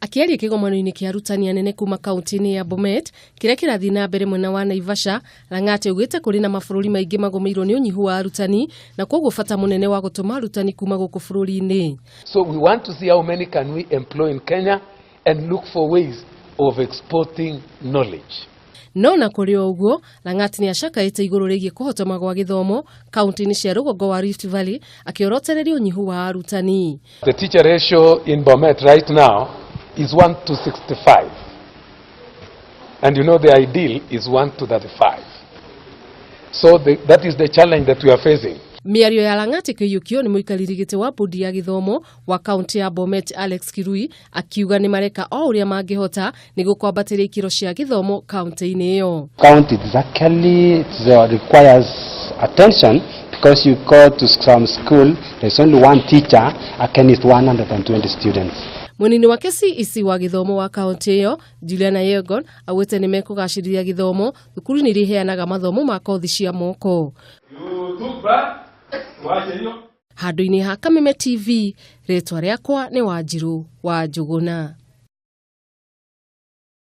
Akiaria kigomano-ini kia arutani anene kuma kaunti-ini ya Bomet kiria kirathi na mbere mwena wa Naivasha, Langat ugite kuri na mabururi maingi magomeirwo ni unyihu wa arutani na koguo bata munene wa gutuma arutani kuma guku bururi-ini. So we want to see how many can we employ in Kenya and look for ways of exporting knowledge. No na kuri uguo, Langat ni ashakaite iguru rigie kuhotoma gwa githomo kaunti-ini cia rugongo wa Rift Valley akiorotereria unyihu wa arutani. The teacher ratio in Bomet right now is 1:65. And you know the ideal is 1:35. So that is the challenge that we are facing. Miario ya Langat kiyukio ni muikariri giti wa bodi ya githomo wa kaunti ya Bomet Alex Kirui akiuga ni mareka o uria mangihota nigo kwambatiria ikiro cia githomo kaunti-ini iyo. County exactly requires attention because you go to some school, there's only one teacher against 120 students. Munini wa isi wa githomo wa kaunti iyo Juliana Yegon awite ni mekugaciriria githomo thukuru ni riheanaga mathomo ma kothi cia moko. Handu-ini ha Kamiti TV, ritwa riakwa ni Wanjiru wa Njuguna.